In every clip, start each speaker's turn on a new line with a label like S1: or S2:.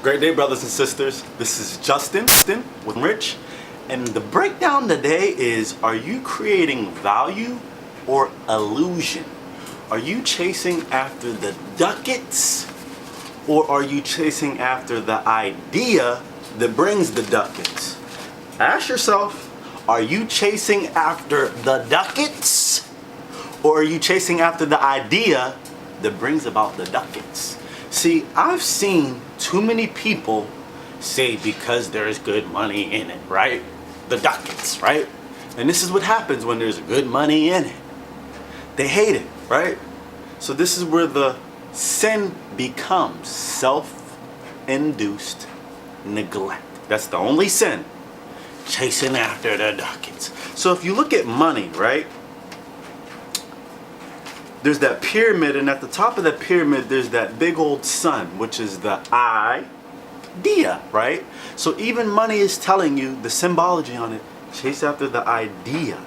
S1: Great day, brothers and sisters. This is Justin with Rich, and the breakdown today is, are you creating value or illusion? Are you chasing after the ducats, or are you chasing after the idea that brings the ducats? Ask yourself, are you chasing after the ducats, or are you chasing after the idea that brings about the ducats? See, I've seen too many people say because there's good money in it, right? The ducats, right? And this is what happens when there's good money in it. They hate it, right? So this is where the sin becomes self-induced neglect. That's the only sin. Chasing after the ducats. So if you look at money, right? There's that pyramid, and at the top of that pyramid there's that big old sun, which is the idea, right? So even money is telling you, the symbology on it, chase after the idea.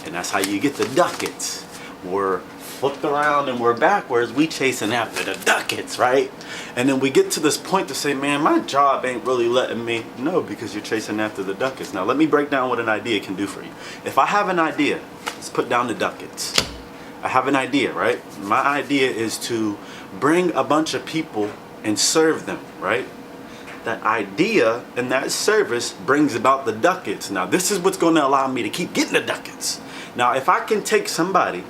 S1: And that's how you get the ducats. We're flipped around and we're backwards, we chasing after the ducats, right? And then we get to this point to say, man, my job ain't really letting me. No, because you're chasing after the ducats. Now let me break down what an idea can do for you. If I have an idea, let's put down the ducats. I have an idea, right? My idea is to bring a bunch of people and serve them, right? That idea and that service brings about the ducats. Now this is what's going to allow me to keep getting the ducats. Now if I can take somebody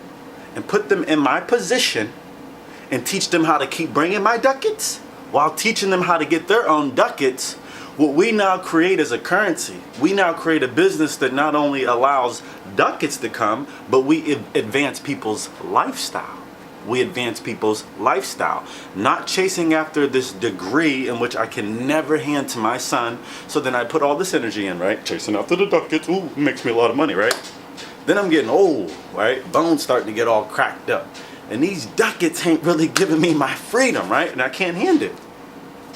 S1: and put them in my position and teach them how to keep bringing my ducats while teaching them how to get their own ducats, what we now create is a currency. We now create a business that not only allows ducats to come, but we advance people's lifestyle. We advance people's lifestyle. Not chasing after this degree in which I can never hand to my son. So then I put all this energy in, right? Chasing after the ducats, ooh, makes me a lot of money, right? Then I'm getting old, right? Bones starting to get all cracked up. And these ducats ain't really giving me my freedom, right? And I can't hand it.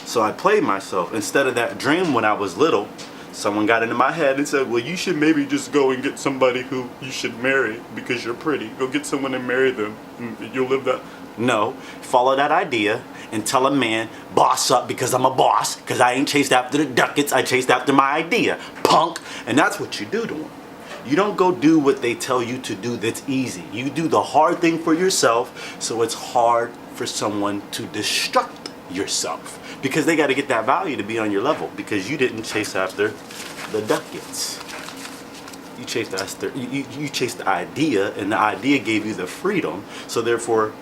S1: So I played myself. Instead of that dream when I was little, someone got into my head and said, well, you should maybe just go and get somebody who you should marry because you're pretty. Go get someone and marry them. And you'll live that. No, follow that idea and tell a man, boss up because I'm a boss, because I ain't chased after the ducats, I chased after my idea. Punk. And that's what you do to them. You don't go do what they tell you to do that's easy. You do the hard thing for yourself, so it's hard for someone to destruct yourself. Because they got to get that value to be on your level, because you didn't chase after the ducats. You chased after, you chased the idea, and the idea gave you the freedom. So therefore,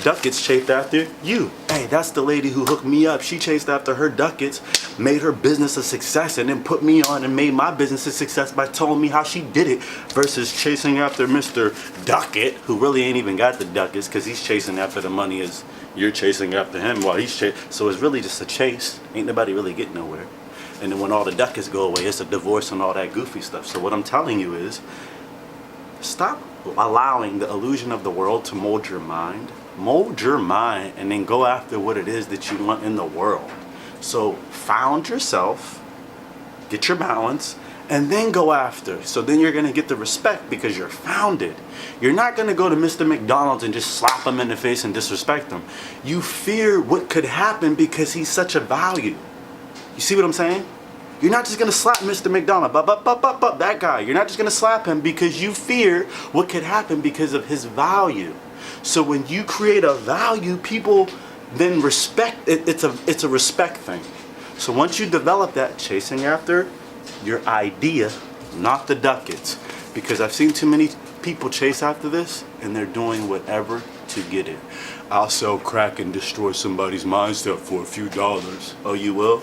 S1: ducats chased after you. Hey, that's the lady who hooked me up. She chased after her ducats, made her business a success, and then put me on and made my business a success by telling me how she did it, versus chasing after Mr. Ducket, who really ain't even got the ducats, because he's chasing after the money as you're chasing after him while he's chasing. So it's really just a chase. Ain't nobody really getting nowhere. And then when all the ducats go away, it's a divorce and all that goofy stuff. So what I'm telling you is, stop allowing the illusion of the world to mold your mind. Mold your mind and then go after what it is that you want in the world. So found yourself, get your balance, and then go after. So then you're going to get the respect because you're founded. You're not going to go to Mr. McDonald's and just slap him in the face and disrespect him. You fear what could happen because he's such a value. You see what I'm saying? You're not just going to slap Mr. McDonald, that guy. You're not just going to slap him because you fear what could happen because of his value. So when you create a value, people then respect it. It's a respect thing. So once you develop that, chasing after your idea, not the ducats, because I've seen too many people chase after this and they're doing whatever to get it. I'll sell crack and destroy somebody's mindset for a few dollars. Oh, you will?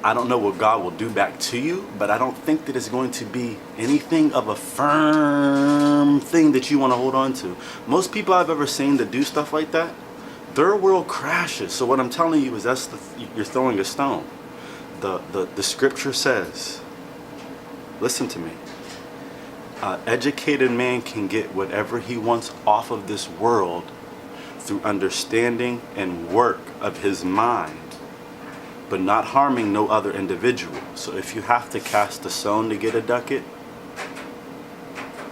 S1: I don't know what God will do back to you, but I don't think that it's going to be anything of a firm thing that you want to hold on to. Most people I've ever seen that do stuff like that, their world crashes. So what I'm telling you is you're throwing a stone. The scripture says, listen to me, an educated man can get whatever he wants off of this world through understanding and work of his mind, but not harming no other individual. So if you have to cast a stone to get a ducat,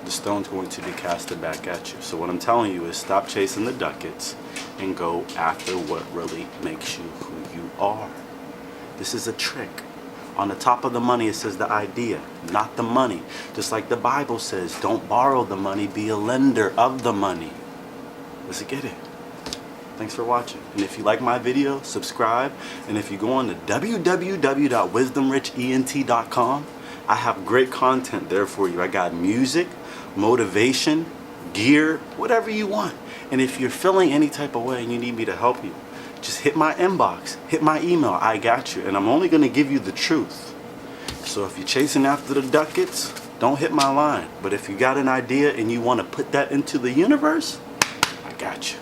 S1: the stone's going to be casted back at you. So what I'm telling you is stop chasing the ducats and go after what really makes you who you are. This is a trick. On the top of the money, it says the idea, not the money. Just like the Bible says, don't borrow the money, be a lender of the money. Let's get it. Thanks for watching. And if you like my video, subscribe. And if you go on to www.wisdomrichent.com, I have great content there for you. I got music, motivation, gear, whatever you want. And if you're feeling any type of way and you need me to help you, just hit my inbox, hit my email, I got you. And I'm only going to give you the truth. So if you're chasing after the duckets, don't hit my line. But if you got an idea and you want to put that into the universe, I got you.